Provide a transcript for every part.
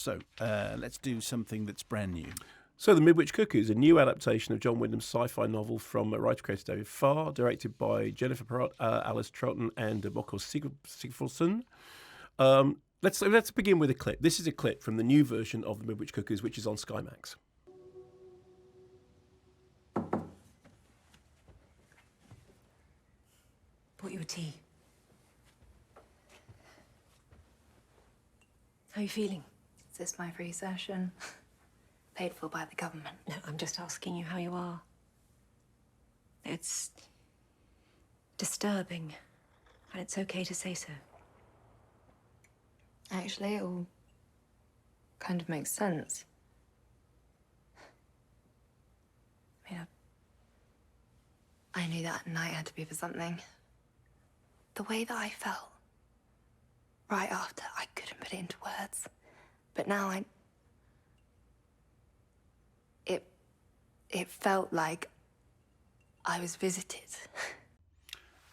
So let's do something that's brand new. So The Midwich Cuckoos, a new adaptation of John Wyndham's sci-fi novel from writer-creator David Farr, directed by Jennifer Perrott, Alice Troughton and Boko Sigfusson. Let's begin with a clip. This is a clip from the new version of The Midwich Cuckoos, which is on Sky Max. Bought you a tea. How are you feeling? Is this my free session? Paid for by the government. No, I'm just asking you how you are. It's disturbing, and it's okay to say so. Actually, it all kind of makes sense. I mean, I knew that night had to be for something. The way that I felt right after, I couldn't put it into words. But now it felt like I was visited.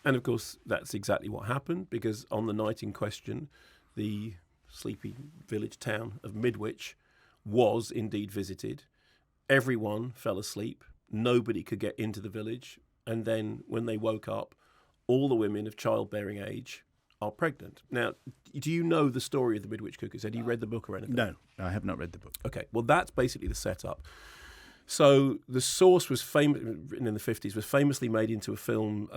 And of course, that's exactly what happened, because on the night in question, the sleepy village town of Midwich was indeed visited. Everyone fell asleep. Nobody could get into the village. And then when they woke up, all the women of childbearing age are pregnant. Now, do you know the story of the Midwich Cuckoos? Had you read the book or anything? No, I have not read the book. Okay, well, that's basically the setup. So the source was written in the 50s, was famously made into a film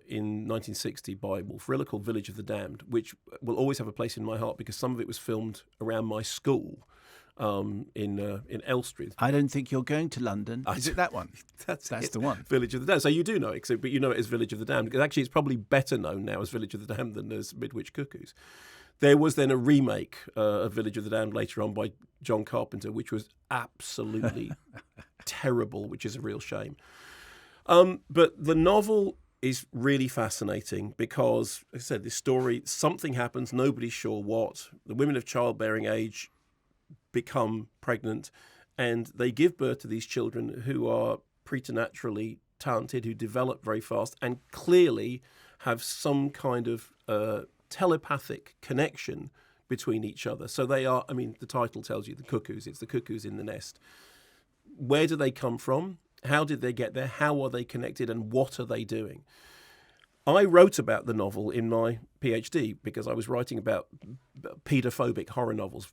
in 1960 by Wolf Rilla called Village of the Damned, which will always have a place in my heart because some of it was filmed around my school in Elstree. I don't think you're going to London. Is it that one? That's the one. Village of the Damned. So you do know it, but you know it as Village of the Damned. Because actually it's probably better known now as Village of the Damned than as Midwich Cuckoos. There was then a remake of Village of the Damned later on by John Carpenter, which was absolutely terrible, which is a real shame. But the novel is really fascinating because, as I said, this story, something happens, nobody's sure what. The women of childbearing age become pregnant and they give birth to these children who are preternaturally talented, who develop very fast and clearly have some kind of telepathic connection between each other. So they are, I mean, the title tells you the cuckoos. It's the cuckoos in the nest. Where do they come from? How did they get there? How are they connected? And what are they doing? I wrote about the novel in my PhD because I was writing about paedophobic horror novels,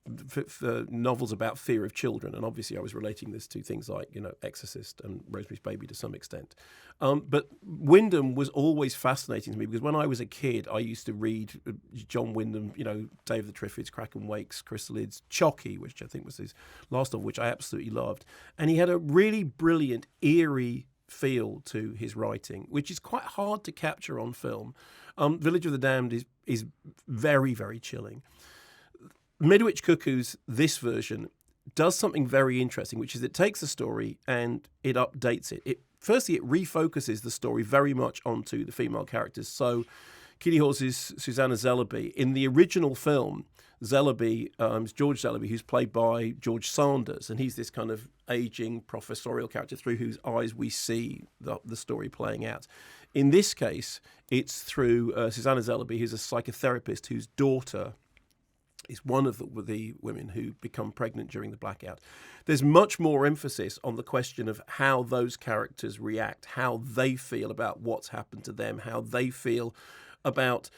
novels about fear of children. And obviously I was relating this to things like, Exorcist and Rosemary's Baby to some extent. But Wyndham was always fascinating to me because when I was a kid, I used to read John Wyndham, Dave the Triffids, Kraken Wakes, Chrysalids, Chucky, which I think was his last of which I absolutely loved. And he had a really brilliant, eerie feel to his writing, which is quite hard to capture on film. Village of the Damned is very, very chilling. Midwich Cuckoos, this version, does something very interesting, which is it takes the story and it updates it. Firstly, it refocuses the story very much onto the female characters. So Keeley Hawes' Susanna Zellaby. In the original film, Zellaby is George Zellaby, who's played by George Sanders, and he's this kind of aging professorial character through whose eyes we see the story playing out. In this case, it's through Susanna Zellaby, who's a psychotherapist whose daughter is one of the women who become pregnant during the blackout. There's much more emphasis on the question of how those characters react, how they feel about what's happened to them, how they feel about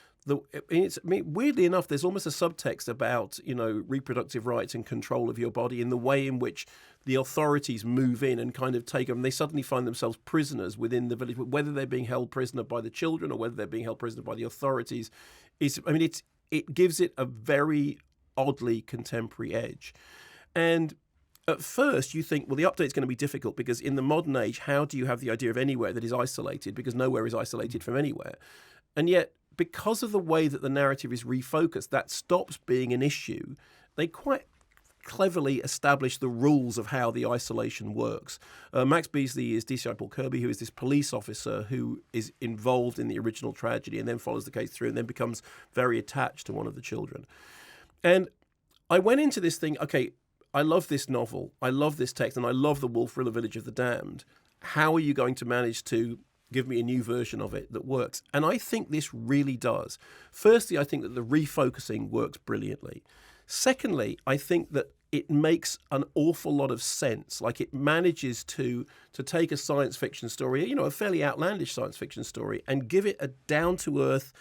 weirdly enough, there's almost a subtext about, reproductive rights and control of your body in the way in which the authorities move in and kind of take them. They suddenly find themselves prisoners within the village, whether they're being held prisoner by the children or whether they're being held prisoner by the authorities. It gives it a very oddly contemporary edge. And at first, you think, well, the update's going to be difficult because in the modern age, how do you have the idea of anywhere that is isolated? Because nowhere is isolated from anywhere. And yet, because of the way that the narrative is refocused, that stops being an issue. They quite cleverly establish the rules of how the isolation works. Max Beasley is DCI Paul Kirby, who is this police officer who is involved in the original tragedy and then follows the case through and then becomes very attached to one of the children. And I went into this thing, okay, I love this novel, I love this text, and I love the Wolf Rilla Village of the Damned. How are you going to manage to give me a new version of it that works? And I think this really does. Firstly, I think that the refocusing works brilliantly. Secondly, I think that it makes an awful lot of sense. Like it manages to take a science fiction story, a fairly outlandish science fiction story, and give it a down-to-earth,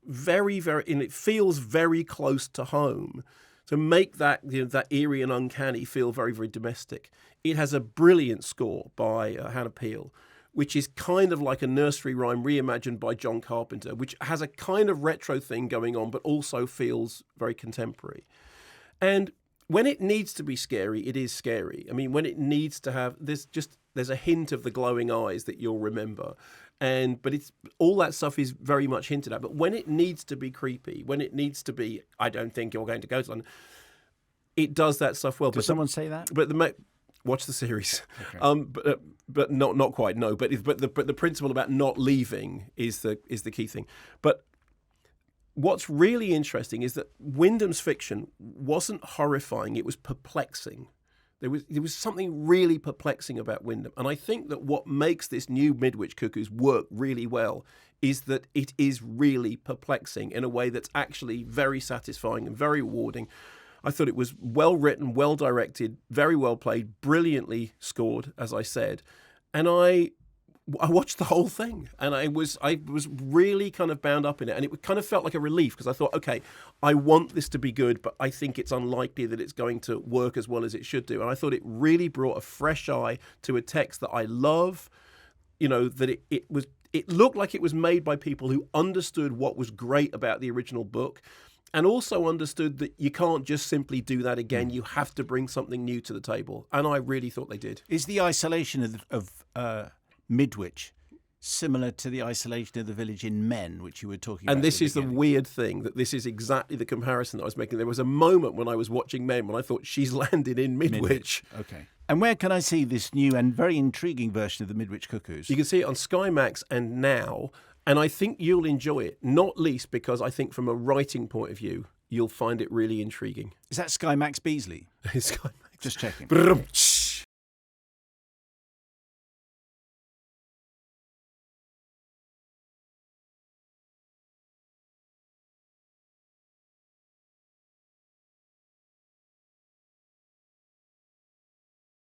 very, very, and it feels very close to home. To make that that eerie and uncanny feel very, very domestic. It has a brilliant score by Hannah Peel, which is kind of like a nursery rhyme reimagined by John Carpenter, which has a kind of retro thing going on, but also feels very contemporary. And when it needs to be scary, it is scary. I mean, when it needs to have there's a hint of the glowing eyes that you'll remember. But it's all that stuff is very much hinted at. But when it needs to be creepy, when it needs to be, I don't think you're going to go to London, it does that stuff well. Does someone say that? But watch the series. Okay. But not quite. No. But the principle about not leaving is the key thing. But what's really interesting is that Wyndham's fiction wasn't horrifying; it was perplexing. There was something really perplexing about Wyndham. And I think that what makes this new Midwich Cuckoos work really well is that it is really perplexing in a way that's actually very satisfying and very rewarding. I thought it was well written, well directed, very well played, brilliantly scored, as I said. And I watched the whole thing, and I was really kind of bound up in it, and it kind of felt like a relief because I thought, okay, I want this to be good, but I think it's unlikely that it's going to work as well as it should do. And I thought it really brought a fresh eye to a text that I love. That it looked like it was made by people who understood what was great about the original book, and also understood that you can't just simply do that again. You have to bring something new to the table, and I really thought they did. Is the isolation of Midwich similar to the isolation of the village in Men, which you were talking about? And this is the weird thing, that this is exactly the comparison that I was making. There was a moment when I was watching Men when I thought she's landed in Midwich. Okay. And where can I see this new and very intriguing version of the Midwich Cuckoos? You can see it on Sky Max and Now, and I think you'll enjoy it, not least because I think from a writing point of view, you'll find it really intriguing. Is that Sky Max Beasley? It's Sky Max. Just checking.